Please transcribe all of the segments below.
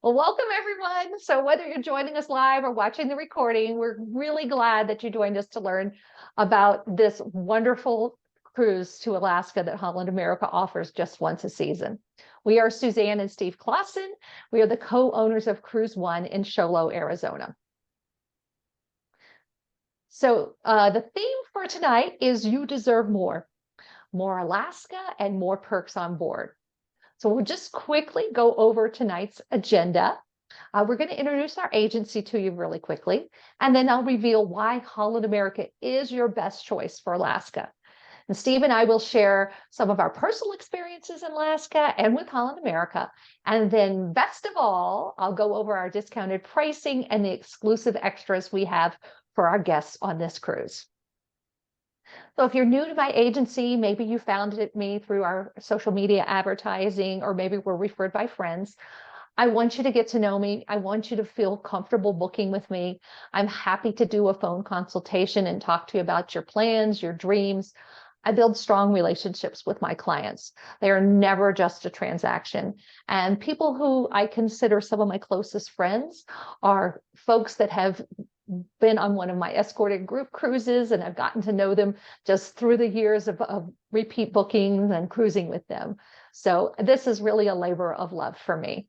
Well, welcome everyone. So whether you're joining us live or watching the recording, we're really glad that you joined us to learn about this wonderful cruise to Alaska that Holland America offers just once a season. We are Suzanne and Steve Clausen. We are the co-owners of CruiseOne in Show Low, Arizona. So the theme for tonight is You Deserve More, more Alaska and more perks on board. So we'll just quickly go over tonight's agenda. We're going to introduce our agency to you really quickly, and then I'll reveal why Holland America is your best choice for Alaska. And Steve and I will share some of our personal experiences in Alaska and with Holland America. And then best of all, I'll go over our discounted pricing and the exclusive extras we have for our guests on this cruise. So if you're new to my agency, maybe you found me through our social media advertising, or maybe we're referred by friends. I want you to get to know me. I want you to feel comfortable booking with me. I'm happy to do a phone consultation and talk to you about your plans, your dreams. I build strong relationships with my clients. They are never just a transaction. And people who I consider some of my closest friends are folks that have been on one of my escorted group cruises, and I've gotten to know them just through the years of repeat bookings and cruising with them. So this is really a labor of love for me.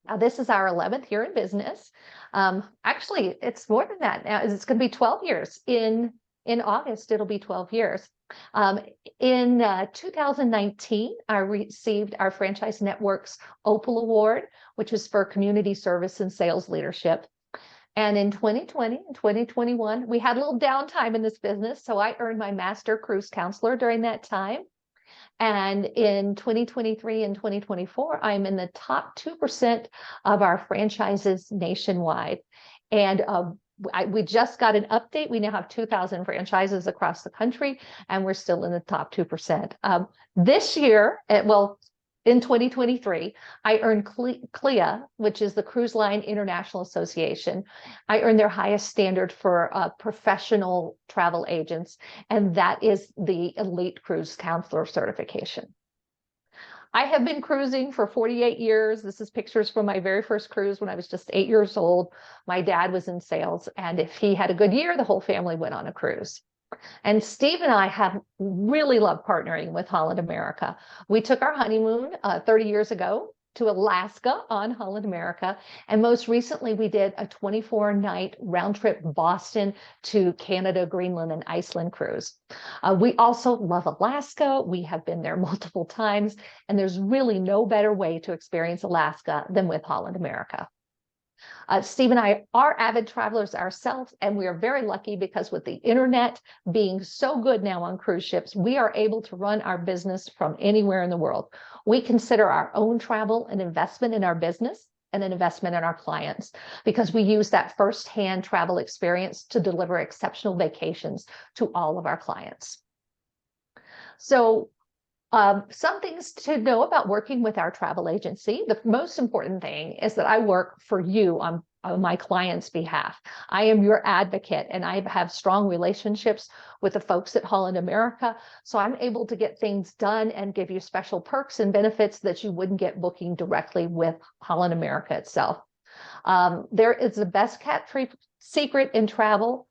Now, this is our 11th year in business. Actually, it's more than that now. It's going to be 12 years. In August, it'll be 12 years. In 2019, I received our Franchise Network's Opal Award, which was for community service and sales leadership. And in 2020 and 2021, we had a little downtime in this business. So I earned my Master Cruise Counselor during that time. And in 2023 and 2024, I'm in the top 2% of our franchises nationwide. And we just got an update. We now have 2,000 franchises across the country, and we're still in the top 2%. This year, in 2023, I earned CLIA, which is the Cruise Line International Association. I earned their highest standard for professional travel agents, and that is the Elite Cruise Counselor certification. I have been cruising for 48 years. This is pictures from my very first cruise when I was just 8 years old. My dad was in sales, and if he had a good year, the whole family went on a cruise. And Steve and I have really loved partnering with Holland America. We took our honeymoon 30 years ago to Alaska on Holland America. And most recently, we did a 24-night round trip Boston to Canada, Greenland, and Iceland cruise. We also love Alaska. We have been there multiple times. And there's really no better way to experience Alaska than with Holland America. Steve and I are avid travelers ourselves, and we are very lucky because with the internet being so good now on cruise ships, we are able to run our business from anywhere in the world. We consider our own travel an investment in our business and an investment in our clients because we use that firsthand travel experience to deliver exceptional vacations to all of our clients. So some things to know about working with our travel agency. The most important thing is that I work for you on my client's behalf. I am your advocate, and I have strong relationships with the folks at Holland America. So I'm able to get things done and give you special perks and benefits that you wouldn't get booking directly with Holland America itself. There is the best kept secret in travel.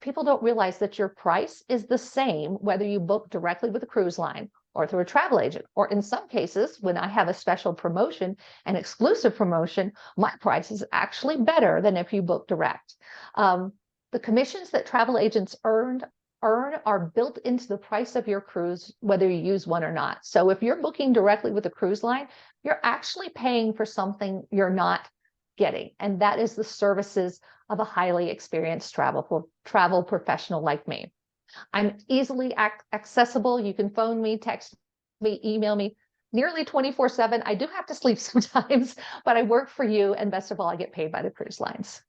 People don't realize that your price is the same whether you book directly with a cruise line or through a travel agent, or in some cases, when I have a special promotion, an exclusive promotion, my price is actually better than if you book direct. The commissions that travel agents earn are built into the price of your cruise, whether you use one or not. So if you're booking directly with a cruise line, you're actually paying for something you're not getting, and that is the services of a highly experienced travel professional like me. I'm easily accessible. You can phone me, text me, email me nearly 24/7. I do have to sleep sometimes, but I work for you. And best of all, I get paid by the cruise lines.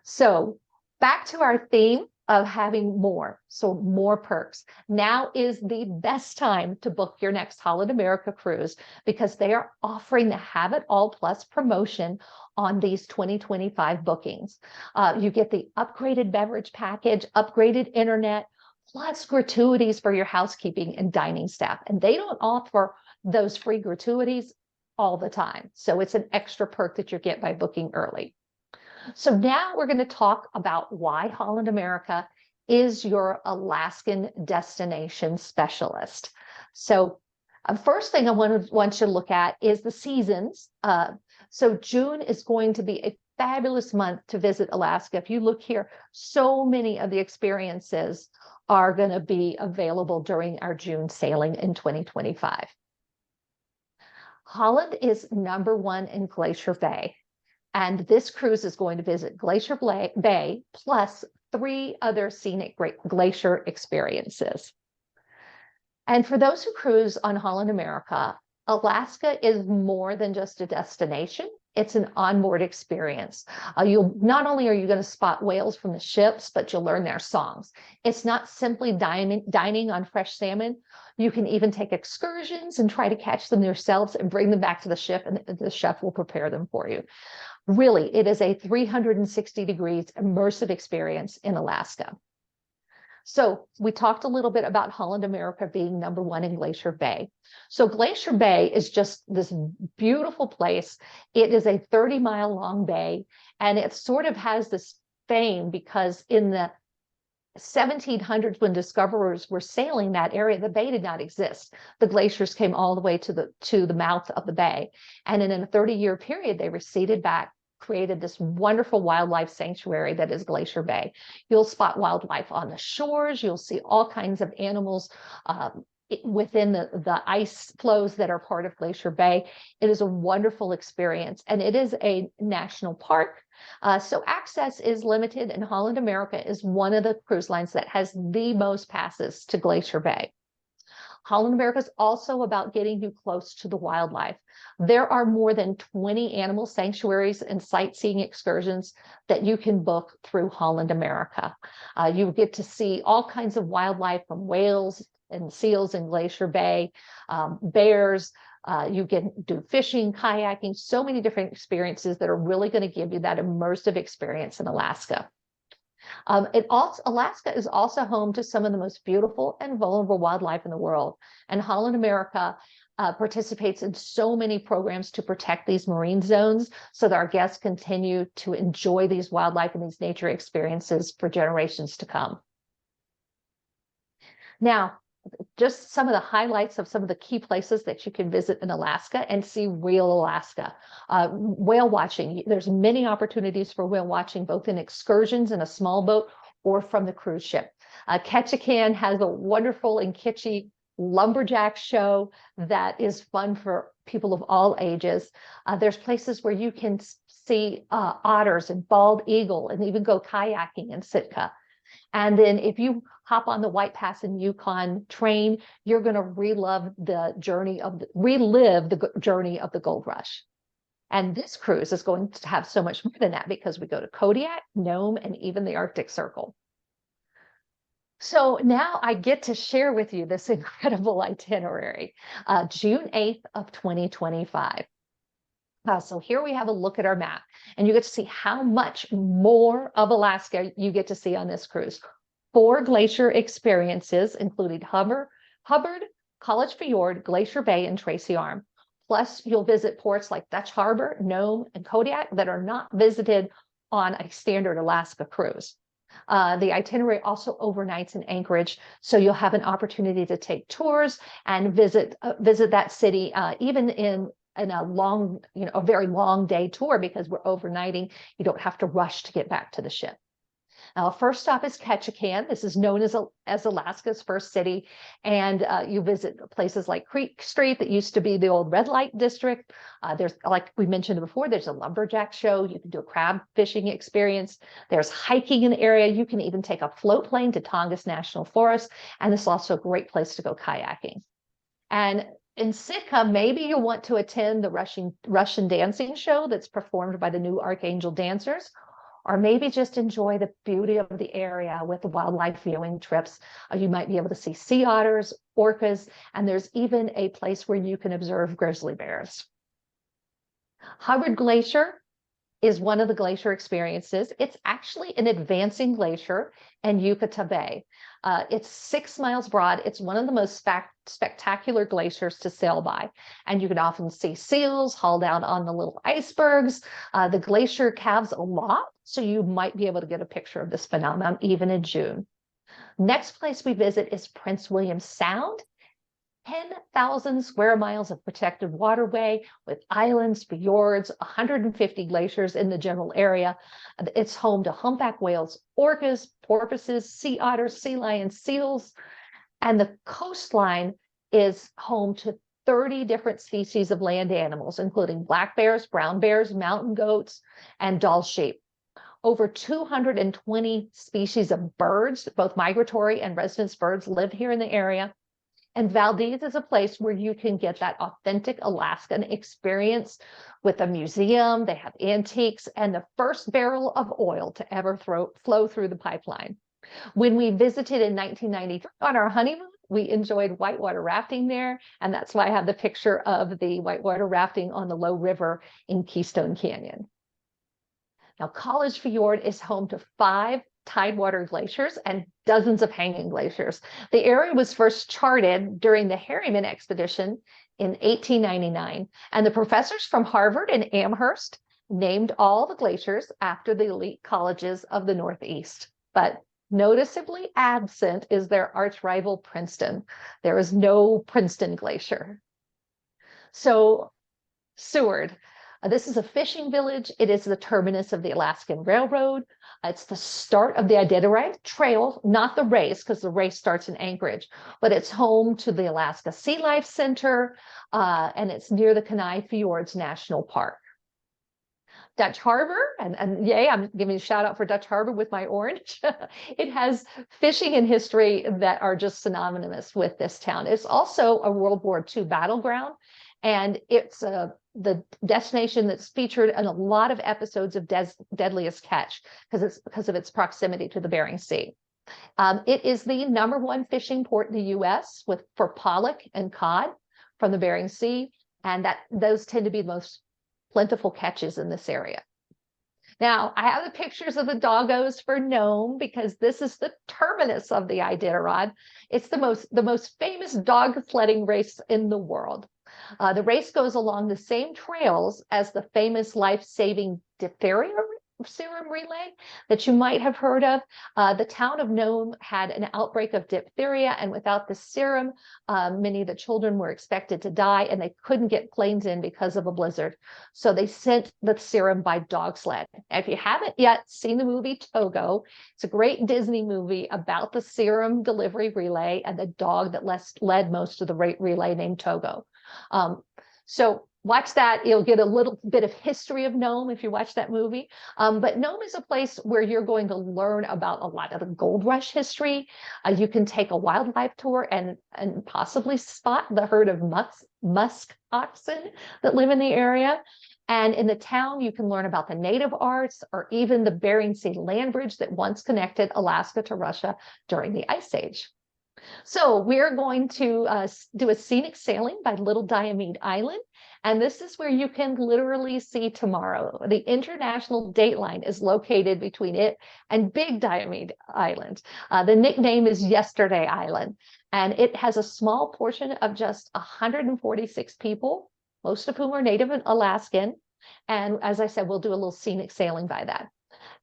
So back to our theme of having more. So more perks. Now is the best time to book your next Holland America cruise because they are offering the Have It All Plus promotion on these 2025 bookings. You get the upgraded beverage package, upgraded internet, plus gratuities for your housekeeping and dining staff. And they don't offer those free gratuities all the time. So it's an extra perk that you get by booking early. So now we're going to talk about why Holland America is your Alaskan destination specialist. So first thing I want you to look at is the seasons. So June is going to be a fabulous month to visit Alaska. If you look here, so many of the experiences are going to be available during our June sailing in 2025. Holland is #1 in Glacier Bay, and this cruise is going to visit Glacier Bay plus 3 other scenic glacier experiences. And for those who cruise on Holland America, Alaska is more than just a destination. It's an onboard experience. Not only are you going to spot whales from the ships, but you'll learn their songs. It's not simply dining on fresh salmon. You can even take excursions and try to catch them yourselves and bring them back to the ship, and the chef will prepare them for you. Really, it is a 360 degrees immersive experience in Alaska. So we talked a little bit about Holland America being #1 in Glacier Bay. So Glacier Bay is just this beautiful place. It is a 30-mile long bay, and it sort of has this fame because in the 1700s, when discoverers were sailing that area, the bay did not exist. The glaciers came all the way to the mouth of the bay. And in a 30-year period, they receded back, created this wonderful wildlife sanctuary that is Glacier Bay. You'll spot wildlife on the shores. You'll see all kinds of animals within the ice flows that are part of Glacier Bay. It is a wonderful experience, and it is a national park. So access is limited, and Holland America is one of the cruise lines that has the most passes to Glacier Bay. Holland America is also about getting you close to the wildlife. There are more than 20 animal sanctuaries and sightseeing excursions that you can book through Holland America. You get to see all kinds of wildlife, from whales and seals in Glacier Bay, bears. You can do fishing, kayaking, so many different experiences that are really going to give you that immersive experience in Alaska. Alaska is also home to some of the most beautiful and vulnerable wildlife in the world. And Holland America participates in so many programs to protect these marine zones so that our guests continue to enjoy these wildlife and these nature experiences for generations to come. Now, just some of the highlights of some of the key places that you can visit in Alaska and see real Alaska. Whale watching. There's many opportunities for whale watching, both in excursions in a small boat or from the cruise ship. Ketchikan has a wonderful and kitschy lumberjack show that is fun for people of all ages. There's places where you can see otters and bald eagle, and even go kayaking in Sitka. And then if you hop on the White Pass and Yukon train, you're going to relive the journey of the gold rush. And this cruise is going to have so much more than that, because we go to Kodiak, Nome, and even the Arctic Circle. So now I get to share with you this incredible itinerary, June 8th of 2025. So here we have a look at our map, and you get to see how much more of Alaska you get to see on this cruise. 4 glacier experiences, including Hubbard, College Fjord, Glacier Bay, and Tracy Arm. Plus, you'll visit ports like Dutch Harbor, Nome, and Kodiak that are not visited on a standard Alaska cruise. The itinerary also overnights in Anchorage, so you'll have an opportunity to take tours and visit that city, even in a long, a very long day tour, because we're overnighting. You don't have to rush to get back to the ship. Now, first stop is Ketchikan. This is known as Alaska's first city, and you visit places like Creek Street that used to be the old red light district. There's, like we mentioned before, there's a lumberjack show. You can do a crab fishing experience. There's hiking in the area. You can even take a float plane to Tongass National Forest, and this is also a great place to go kayaking. And in Sitka, maybe you want to attend the Russian dancing show that's performed by the New Archangel Dancers, or maybe just enjoy the beauty of the area with the wildlife viewing trips. You might be able to see sea otters, orcas, and there's even a place where you can observe grizzly bears. Hubbard Glacier is one of the glacier experiences. It's actually an advancing glacier in Yucatan Bay. It's 6 miles broad. It's one of the most spectacular glaciers to sail by. And you can often see seals hauled out on the little icebergs. The glacier calves a lot, so you might be able to get a picture of this phenomenon even in June. Next place we visit is Prince William Sound. 10,000 square miles of protected waterway with islands, fjords, 150 glaciers in the general area. It's home to humpback whales, orcas, porpoises, sea otters, sea lions, seals, and the coastline is home to 30 different species of land animals, including black bears, brown bears, mountain goats, and Dall sheep. Over 220 species of birds, both migratory and residence birds, live here in the area. And Valdez is a place where you can get that authentic Alaskan experience with a museum. They have antiques and the first barrel of oil to ever flow through the pipeline. When we visited in 1993 on our honeymoon, we enjoyed whitewater rafting there. And that's why I have the picture of the whitewater rafting on the Low River in Keystone Canyon. Now, College Fjord is home to 5 tidewater glaciers and dozens of hanging glaciers. The area was first charted during the Harriman expedition in 1899, and the professors from Harvard and Amherst named all the glaciers after the elite colleges of the Northeast. But noticeably absent is their arch rival Princeton. There is no Princeton glacier. So, Seward. This is a fishing village. It is the terminus of the Alaskan Railroad. It's the start of the Iditarod Trail, not the race, because the race starts in Anchorage, but it's home to the Alaska Sea Life Center, and it's near the Kenai Fjords National Park. Dutch Harbor, and yay, I'm giving a shout out for Dutch Harbor with my orange. It has fishing and history that are just synonymous with this town. It's also a World War II battleground, and it's the destination that's featured in a lot of episodes of Deadliest Catch because of its proximity to the Bering Sea. It is the #1 fishing port in the U.S. for pollock and cod from the Bering Sea, and those tend to be the most plentiful catches in this area. Now, I have the pictures of the doggos for Nome because this is the terminus of the Iditarod. It's the most famous dog sledding race in the world. The race goes along the same trails as the famous life-saving diphtheria serum relay that you might have heard of. The town of Nome had an outbreak of diphtheria, and without the serum, many of the children were expected to die, and they couldn't get planes in because of a blizzard. So they sent the serum by dog sled. If you haven't yet seen the movie Togo, it's a great Disney movie about the serum delivery relay and the dog that led most of the relay named Togo. So watch that. You'll get a little bit of history of Nome if you watch that movie. But Nome is a place where you're going to learn about a lot of the gold rush history. You can take a wildlife tour and possibly spot the herd of musk oxen that live in the area. And in the town, you can learn about the native arts or even the Bering Sea land bridge that once connected Alaska to Russia during the Ice Age. So we're going to do a scenic sailing by Little Diomede Island. And this is where you can literally see tomorrow. The international dateline is located between it and Big Diomede Island. The nickname is Yesterday Island. And it has a small portion of just 146 people, most of whom are Native Alaskan. And as I said, we'll do a little scenic sailing by that.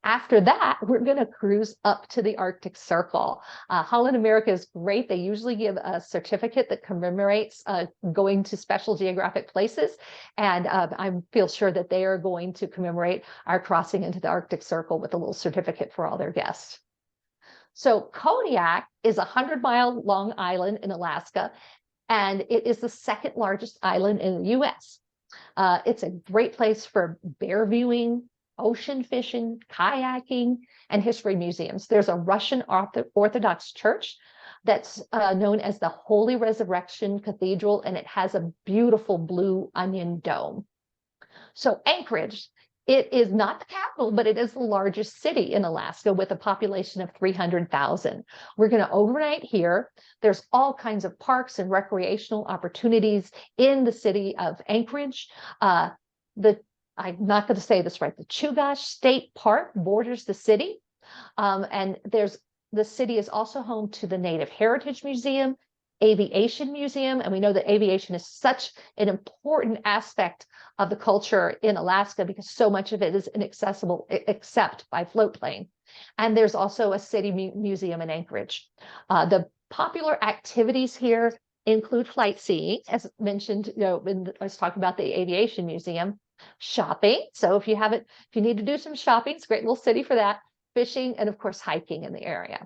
After that, we're going to cruise up to the Arctic Circle. Holland America is great. They usually give a certificate that commemorates going to special geographic places. And I feel sure that they are going to commemorate our crossing into the Arctic Circle with a little certificate for all their guests. So Kodiak is a 100-mile long island in Alaska, and it is the second largest island in the U.S. It's a great place for bear viewing, ocean fishing, kayaking, and history museums. There's a Russian Orthodox church that's known as the Holy Resurrection Cathedral, and it has a beautiful blue onion dome. So Anchorage, it is not the capital, but it is the largest city in Alaska with a population of 300,000. We're going to overnight here. There's all kinds of parks and recreational opportunities in the city of Anchorage. I'm not going to say this right. The Chugach State Park borders the city, and there's the city is also home to the Native Heritage Museum, Aviation Museum, and we know that aviation is such an important aspect of the culture in Alaska because so much of it is inaccessible except by float plane. And there's also a city museum in Anchorage. The popular activities here include flight seeing, as mentioned, when I was talking about the Aviation Museum, shopping. So if you need to do some shopping, it's a great little city for that, fishing, and of course, hiking in the area.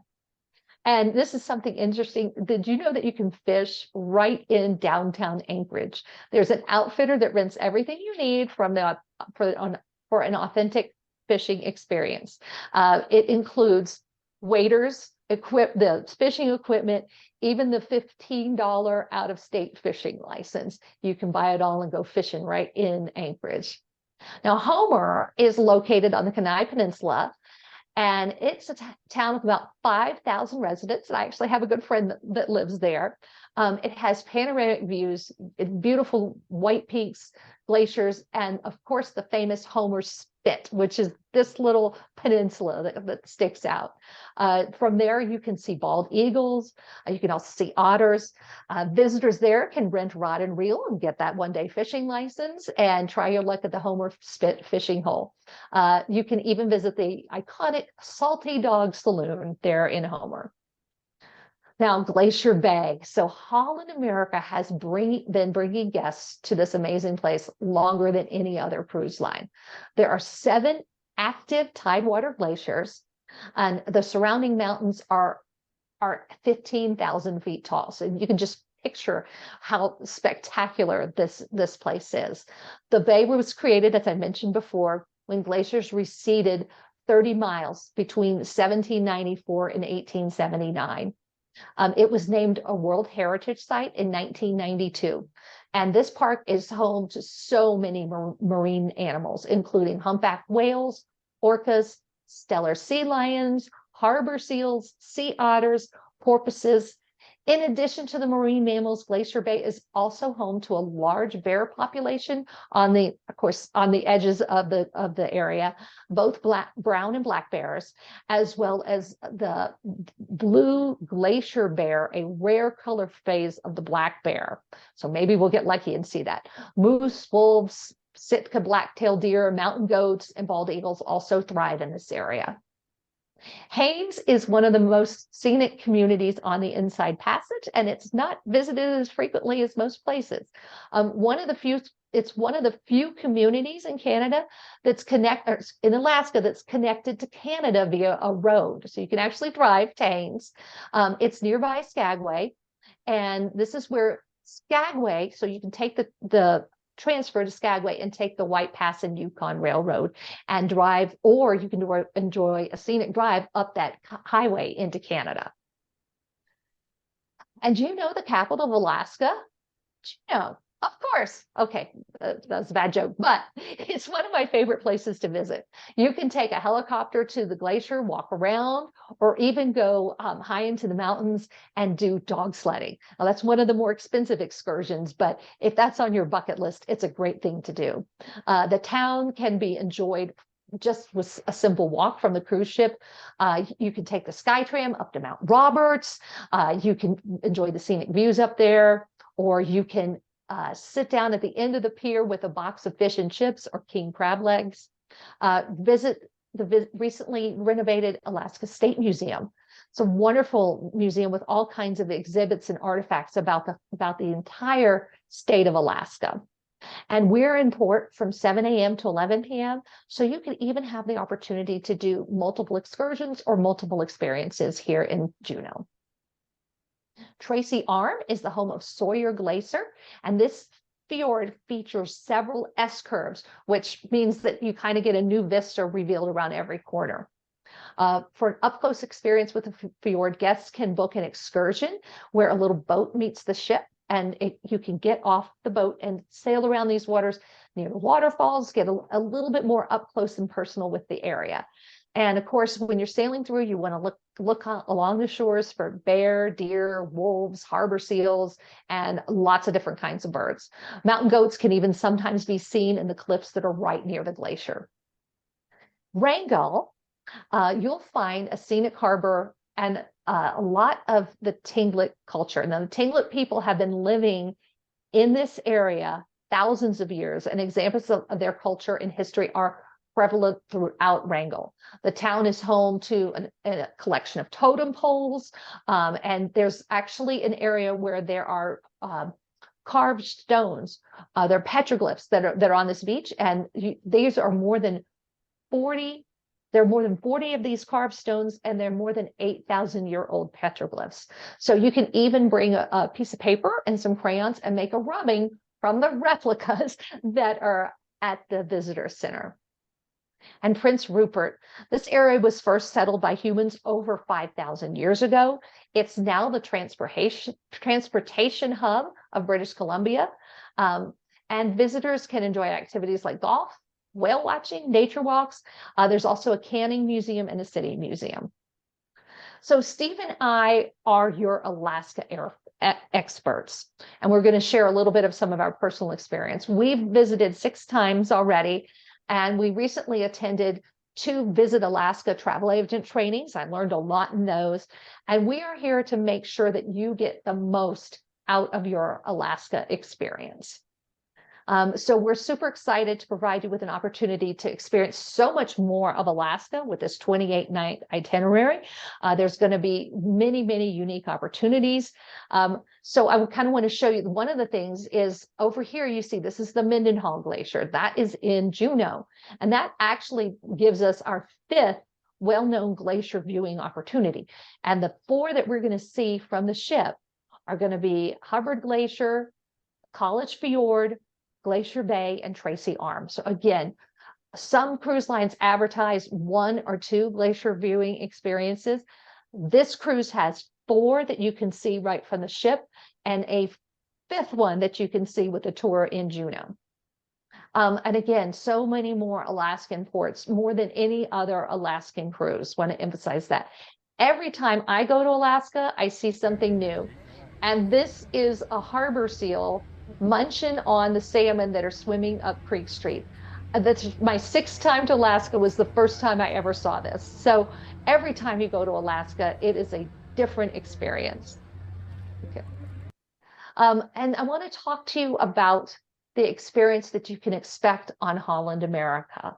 And this is something interesting. Did you know that you can fish right in downtown Anchorage? There's an outfitter that rents everything you need for an authentic fishing experience. It includes waders, the fishing equipment, even the $15 out-of-state fishing license. You can buy it all and go fishing right in Anchorage. Now, Homer is located on the Kenai Peninsula, and it's a town of about 5,000 residents. And I actually have a good friend that lives there. It has panoramic views, beautiful white peaks, glaciers, and of course the famous Homer Spit, which is this little peninsula that sticks out. From there, you can see bald eagles. You can also see otters. Visitors there can rent rod and reel and get that one-day fishing license and try your luck at the Homer Spit fishing hole. You can even visit the iconic Salty Dog Saloon there in Homer. Now, Glacier Bay. So Holland America has been bringing guests to this amazing place longer than any other cruise line. There are 7 active tidewater glaciers, and the surrounding mountains are 15,000 feet tall. So you can just picture how spectacular this place is. The bay was created, as I mentioned before, when glaciers receded 30 miles between 1794 and 1879. It was named a World Heritage Site in 1992. And this park is home to so many marine animals, including humpback whales, orcas, stellar sea lions, harbor seals, sea otters, porpoises. In addition to the marine mammals, Glacier Bay is also home to a large bear population on the edges of the area, both brown and black bears, as well as the blue glacier bear, a rare color phase of the black bear. So maybe we'll get lucky and see that. Moose, wolves, Sitka black-tailed deer, mountain goats, and bald eagles also thrive in this area. Haines is one of the most scenic communities on the Inside Passage, and it's not visited as frequently as most places. It's one of the few communities in Canada in Alaska that's connected to Canada via a road. So you can actually drive to Haines. It's nearby Skagway, and this is where Skagway, so you can take the transfer to Skagway and take the White Pass and Yukon Railroad and drive, or you can enjoy a scenic drive up that highway into Canada. And do you know the capital of Alaska? No, of course. Okay, that's a bad joke, but it's one of my favorite places to visit. You can take a helicopter to the glacier, walk around, or even go high into the mountains and do dog sledding. Now, that's one of the more expensive excursions, but if that's on your bucket list, it's a great thing to do. The town can be enjoyed just with a simple walk from the cruise ship. You can take the SkyTram up to Mount Roberts. You can enjoy the scenic views up there, or you can sit down at the end of the pier with a box of fish and chips or king crab legs. Visit the recently renovated Alaska State Museum. It's a wonderful museum with all kinds of exhibits and artifacts about the entire state of Alaska. And we're in port from 7 a.m. to 11 p.m. So you can even have the opportunity to do multiple excursions or multiple experiences here in Juneau. Tracy Arm is the home of Sawyer Glacier, and this fjord features several S-curves, which means that you kind of get a new vista revealed around every corner. For an up-close experience with the fjord, guests can book an excursion where a little boat meets the ship, and you can get off the boat and sail around these waters near the waterfalls, get a little bit more up close and personal with the area. And of course, when you're sailing through, you want to look along the shores for bear, deer, wolves, harbor seals, and lots of different kinds of birds. Mountain goats can even sometimes be seen in the cliffs that are right near the glacier. Wrangell, you'll find a scenic harbor and a lot of the Tlingit culture. Now, the Tlingit people have been living in this area thousands of years, and examples of their culture and history are prevalent throughout Wrangell. The town is home to a collection of totem poles, and there's actually an area where there are carved stones. They're petroglyphs that are on this beach, and these are more than 40. There are more than 40 of these carved stones, and they're more than 8,000-year-old petroglyphs. So you can even bring a piece of paper and some crayons and make a rubbing from the replicas that are at the visitor center. And Prince Rupert, this area was first settled by humans over 5,000 years ago. It's now the transportation hub of British Columbia. And visitors can enjoy activities like golf, whale watching, nature walks. There's also a canning museum and a city museum. So Steve and I are your Alaska experts, and we're going to share a little bit of some of our personal experience. We've visited 6 times already, and we recently attended 2 Visit Alaska travel agent trainings. I learned a lot in those, and we are here to make sure that you get the most out of your Alaska experience. So we're super excited to provide you with an opportunity to experience so much more of Alaska with this 28-night itinerary. There's going to be many, many unique opportunities. So I kind of want to show you, one of the things is over here, you see, this is the Mendenhall Glacier. That is in Juneau. And that actually gives us our 5th well-known glacier viewing opportunity. And the 4 that we're going to see from the ship are going to be Hubbard Glacier, College Fjord, Glacier Bay, and Tracy Arm. So again, some cruise lines advertise 1 or 2 glacier viewing experiences. This cruise has 4 that you can see right from the ship, and a 5th one that you can see with a tour in Juneau. And again, so many more Alaskan ports, more than any other Alaskan cruise. Want to emphasize that. Every time I go to Alaska, I see something new. And this is a harbor seal munching on the salmon that are swimming up Creek Street. That's my 6th time to Alaska, was the first time I ever saw this. So every time you go to Alaska, it is a different experience. Okay. And I want to talk to you about the experience that you can expect on Holland America.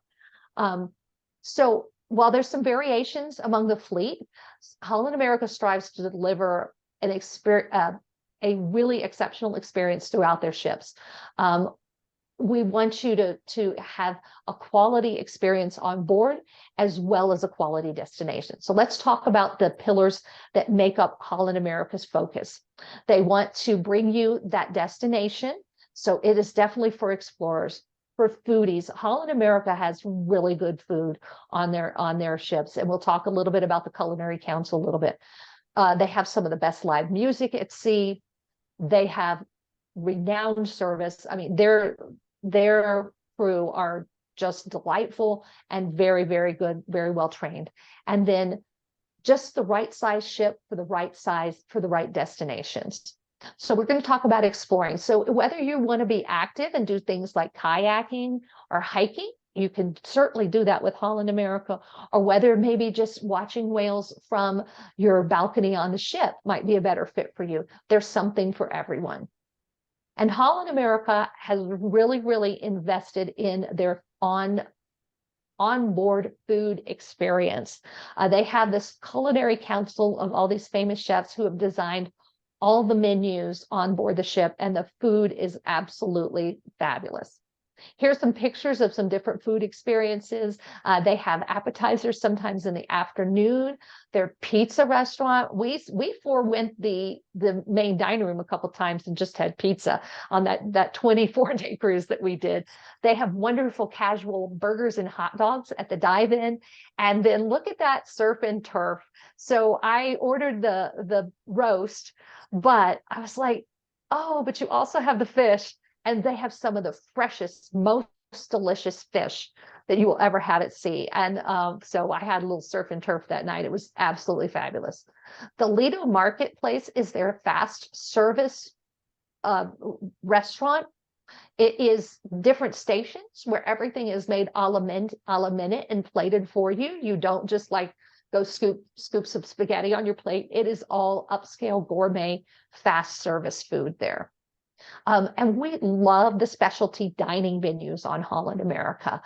So while there's some variations among the fleet, Holland America strives to deliver an experience, a really exceptional experience throughout their ships. We want you to have a quality experience on board as well as a quality destination. So let's talk about the pillars that make up Holland America's focus. They want to bring you that destination. So it is definitely for explorers, for foodies. Holland America has really good food on their ships. And we'll talk a little bit about the Culinary Council a little bit. They have some of the best live music at sea. They have renowned service. I mean, their crew are just delightful and very, very good, very well trained. And then just the right size ship for the right size, for the right destinations. So we're going to talk about exploring. So whether you want to be active and do things like kayaking or hiking, you can certainly do that with Holland America, or whether maybe just watching whales from your balcony on the ship might be a better fit for you. There's something for everyone. And Holland America has really, really invested in their onboard food experience. They have this culinary council of all these famous chefs who have designed all the menus on board the ship, and the food is absolutely fabulous. Here's some pictures of some different food experiences. They have appetizers sometimes in the afternoon. Their pizza restaurant. We forewent the main dining room a couple of times and just had pizza on that 24-day cruise that we did. They have wonderful casual burgers and hot dogs at the dive-in. And then look at that surf and turf. So I ordered the roast, but I was like, oh, but you also have the fish. And they have some of the freshest, most delicious fish that you will ever have at sea. And so I had a little surf and turf that night. It was absolutely fabulous. The Lido Marketplace is their fast service restaurant. It is different stations where everything is made a la minute and plated for you. You don't just like go scoop some spaghetti on your plate. It is all upscale gourmet fast service food there. And we love the specialty dining venues on Holland America.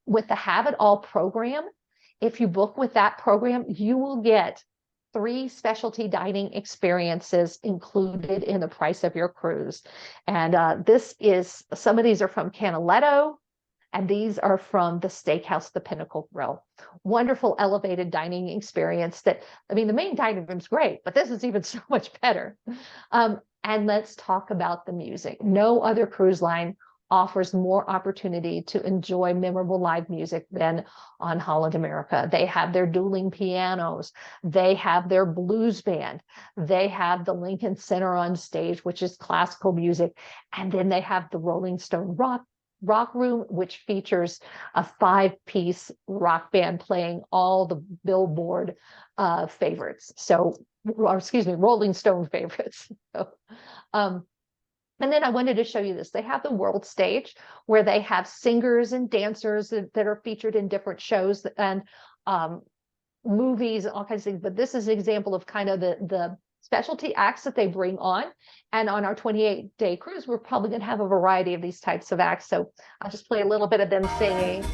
With the Have It All program, if you book with that program, you will get 3 specialty dining experiences included in the price of your cruise. And some of these are from Canaletto, and these are from the Steakhouse, the Pinnacle Grill. Wonderful elevated dining experience that, I mean, the main dining room's great, but this is even so much better. And let's talk about the music. No other cruise line offers more opportunity to enjoy memorable live music than on Holland America. They have their dueling pianos. They have their blues band. They have the Lincoln Center on stage, which is classical music. And then they have the Rolling Stone Rock Room, which features a 5-piece rock band playing all the Billboard favorites. Rolling Stone favorites. And then I wanted to show you this. They have the world stage where they have singers and dancers that are featured in different shows and movies, all kinds of things. But this is an example of kind of the specialty acts that they bring on. And on our 28-day cruise, we're probably going to have a variety of these types of acts. So I'll just play a little bit of them singing.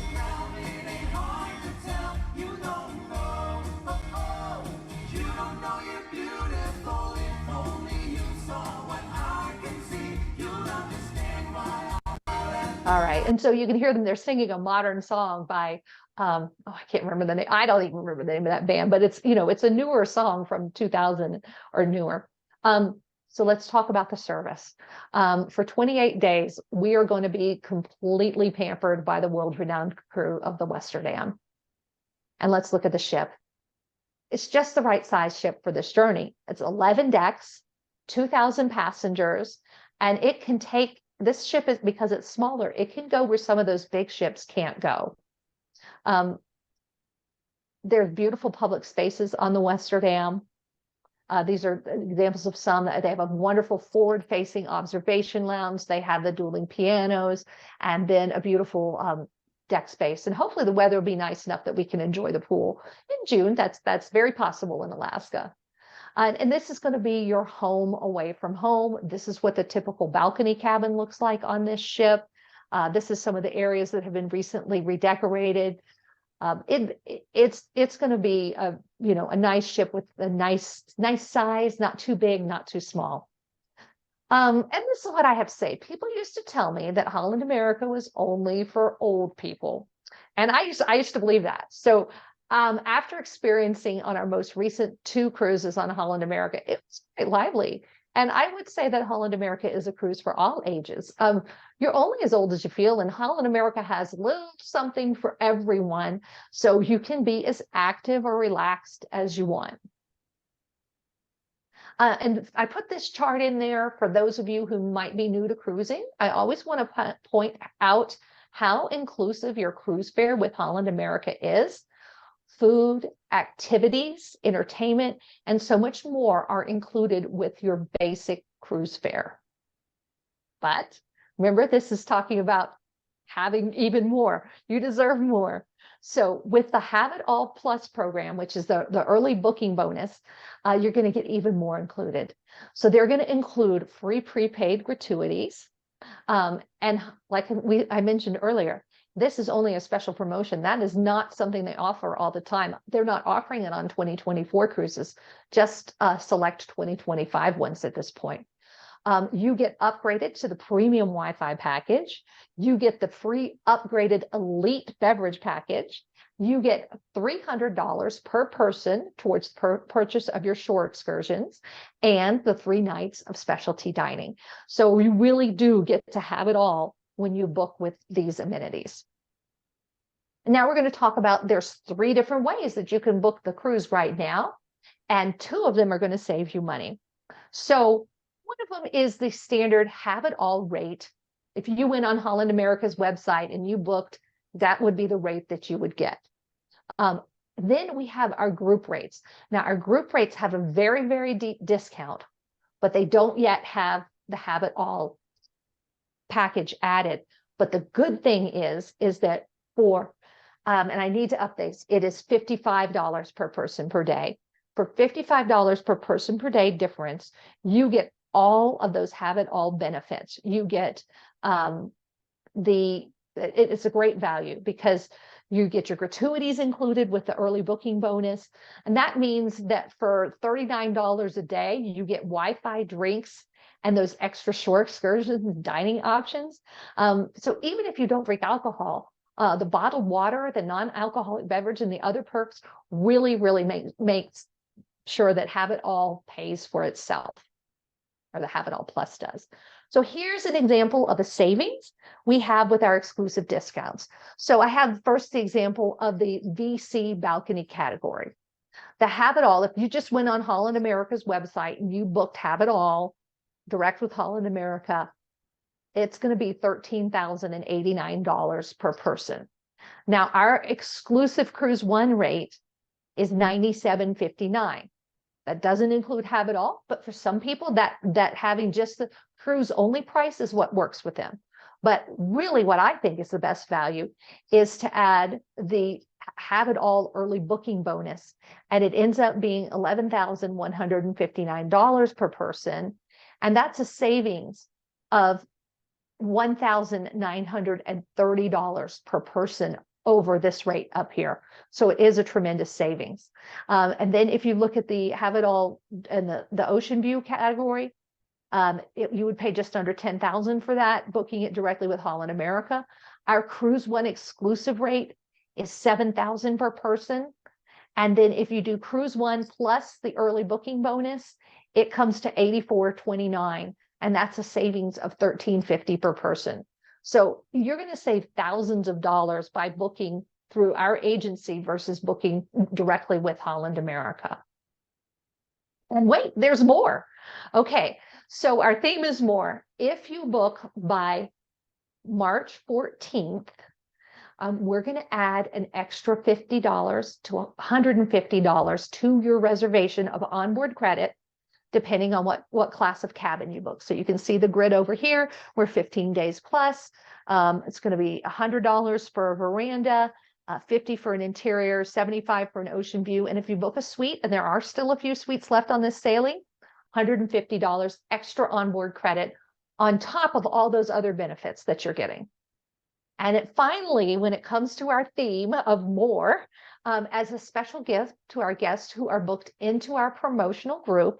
All right, and so you can hear them. They're singing a modern song by, I can't remember the name. I don't even remember the name of that band, but it's a newer song from 2000 or newer. So let's talk about the service. For 28 days, we are going to be completely pampered by the world-renowned crew of the Westerdam. And let's look at the ship. It's just the right size ship for this journey. It's 11 decks, 2,000 passengers, and it can take. This ship is, because it's smaller, it can go where some of those big ships can't go. There's beautiful public spaces on the Westerdam. These are examples of some. They have a wonderful forward-facing observation lounge. They have the dueling pianos, and then a beautiful deck space. And hopefully the weather will be nice enough that we can enjoy the pool in June. That's very possible in Alaska. And this is going to be your home away from home. This is what the typical balcony cabin looks like on this ship. This is some of the areas that have been recently redecorated. It's going to be a nice ship with a nice size, not too big, not too small. And this is what I have to say. People used to tell me that Holland America was only for old people, and I used to believe that. So. After experiencing on our most recent 2 cruises on Holland America, it was quite lively. And I would say that Holland America is a cruise for all ages. You're only as old as you feel, and Holland America has little something for everyone. So you can be as active or relaxed as you want. And I put this chart in there for those of you who might be new to cruising. I always want to point out how inclusive your cruise fare with Holland America is. Food, activities, entertainment, and so much more are included with your basic cruise fare. But remember, this is talking about having even more. You deserve more. So with the Have It All Plus program, which is the early booking bonus, you're going to get even more included. So they're going to include free prepaid gratuities. And like I mentioned earlier, this is only a special promotion. That is not something they offer all the time. They're not offering it on 2024 cruises, just select 2025 ones at this point. You get upgraded to the premium Wi-Fi package. You get the free upgraded elite beverage package. You get $300 per person towards purchase of your shore excursions and the 3 nights of specialty dining. So you really do get to have it all when you book with these amenities. Now we're going to talk about, there's 3 different ways that you can book the cruise right now, and 2 of them are going to save you money. So one of them is the standard Have It All rate. If you went on Holland America's website and you booked, that would be the rate that you would get. Then we have our group rates. Now our group rates have a very, very deep discount, but they don't yet have the Have It All package added. But the good thing is that for and I need to update, it is $55 per person per day. For $55 per person per day difference, you get all of those have it all benefits. You get it's a great value because you get your gratuities included with the early booking bonus. And that means that for $39 a day, you get Wi-Fi, drinks, and those extra shore excursions and dining options. So even if you don't drink alcohol, the bottled water, the non-alcoholic beverage, and the other perks really, really makes sure that Have It All pays for itself, or the Have It All Plus does. So here's an example of a savings we have with our exclusive discounts. So I have first the example of the VC balcony category. The Have It All, if you just went on Holland America's website and you booked Have It All direct with Holland America, it's going to be $13,089 per person. Now, our exclusive CruiseOne rate is $97.59. That doesn't include Have It All, but for some people that having just the cruise only price is what works with them. But really what I think is the best value is to add the Have It All early booking bonus, and it ends up being $11,159 per person. And that's a savings of $1,930 per person over this rate up here. So it is a tremendous savings. And then if you look at the Have It All and the Ocean View category, you would pay just under $10,000 for that, booking it directly with Holland America. Our CruiseOne exclusive rate is $7,000 per person. And then if you do CruiseOne plus the early booking bonus, it comes to $84.29. And that's a savings of $13.50 per person. So you're going to save thousands of dollars by booking through our agency versus booking directly with Holland America. And wait, there's more. Okay, so our theme is more. If you book by March 14th, we're going to add an extra $50 to $150 to your reservation of onboard credit, depending on what class of cabin you book. So you can see the grid over here. We're 15 days plus. It's going to be $100 for a veranda, $50 for an interior, $75 for an ocean view. And if you book a suite, and there are still a few suites left on this sailing, $150 extra onboard credit on top of all those other benefits that you're getting. And finally, when it comes to our theme of more, as a special gift to our guests who are booked into our promotional group,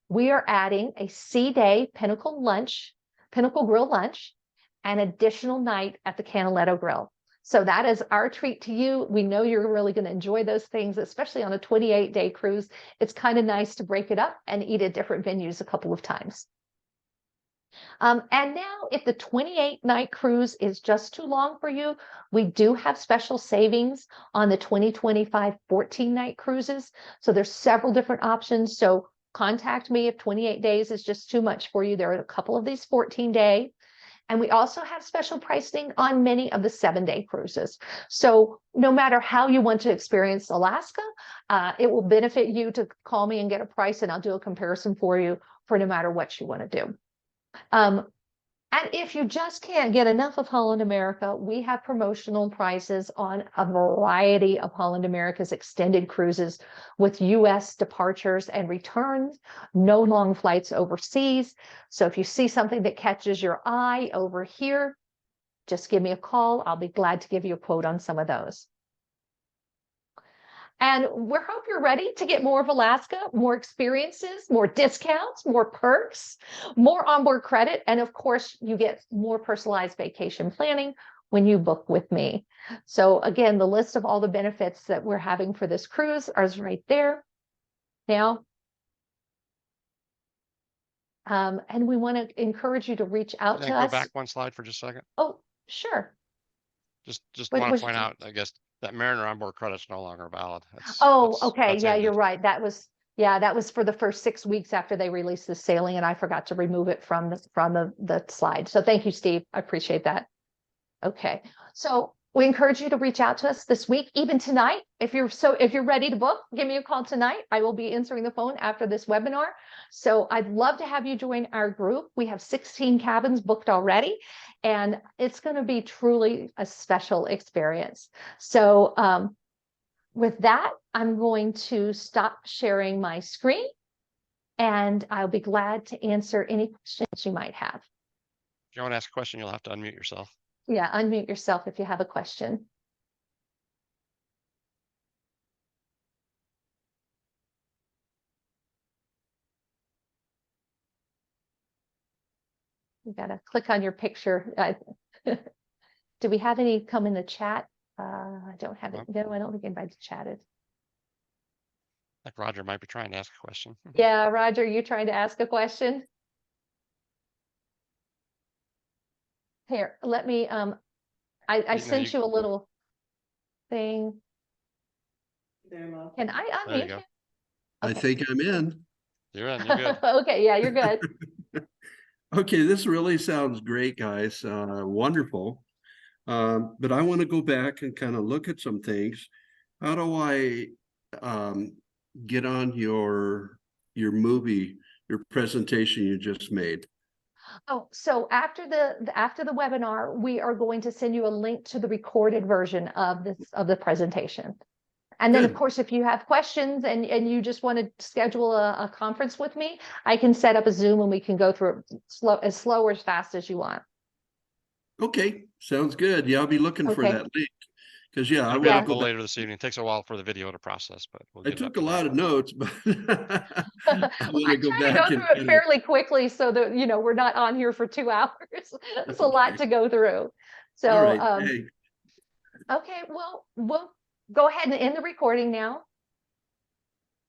we are adding a C-Day Pinnacle Grill lunch, an additional night at the Canaletto Grill. So that is our treat to you. We know you're really going to enjoy those things, especially on a 28-day cruise. It's kind of nice to break it up and eat at different venues a couple of times. And now, if the 28-night cruise is just too long for you, we do have special savings on the 2025 14-night cruises. So there's several different options. So contact me if 28 days is just too much for you. There are a couple of these 14-day. And we also have special pricing on many of the 7-day cruises. So no matter how you want to experience Alaska, it will benefit you to call me and get a price, and I'll do a comparison for you for no matter what you want to do. And if you just can't get enough of Holland America, we have promotional prices on a variety of Holland America's extended cruises with U.S. departures and returns, no long flights overseas. So if you see something that catches your eye over here, just give me a call. I'll be glad to give you a quote on some of those. And we hope you're ready to get more of Alaska, more experiences, more discounts, more perks, more onboard credit. And of course, you get more personalized vacation planning when you book with me. So again, the list of all the benefits that we're having for this cruise is right there now. And we want to encourage you to reach out to us. Go back one slide for just a second. Oh, sure. Just want to point out, I guess, that Mariner onboard credit's no longer valid. Okay. Yeah, you're right. That was for the first 6 weeks after they released the sailing, and I forgot to remove it from the slide. So thank you, Steve. I appreciate that. Okay. So we encourage you to reach out to us this week, even tonight. If you're ready to book, give me a call tonight. I will be answering the phone after this webinar. So I'd love to have you join our group. We have 16 cabins booked already, and it's going to be truly a special experience. So with that, I'm going to stop sharing my screen, and I'll be glad to answer any questions you might have. If you want to ask a question, you'll have to unmute yourself. Yeah, unmute yourself if you have a question. You gotta click on your picture. Do we have any come in the chat? I don't have it. No, I don't think anybody chatted. Like Roger might be trying to ask a question. Yeah, Roger, you trying to ask a question? Here, let me, I sent you a little thing. Can I There you unmute go. you? I think I'm in. You're in, you're good. Okay, yeah, you're good. Okay, this really sounds great, guys. Wonderful. But I want to go back and kind of look at some things. How do I get on your movie, your presentation you just made? Oh, so after the webinar, we are going to send you a link to the recorded version of the presentation. And then, of Good. course, if you have questions and you just want to schedule a conference with me, I can set up a Zoom and we can go through it slow or as fast as you want. Okay, sounds good. Yeah, I'll be looking for Okay. that link. Because yeah, I It'll want be to up go back. later this evening. It takes a while for the video to process, but we'll I get it up took a tonight. lot of notes, but I want to go I'm trying back to go through it fairly quickly so that we're not on here for 2 hours. It's a lot to go through. So all right. Hey. okay, well, we'll go ahead and end the recording now.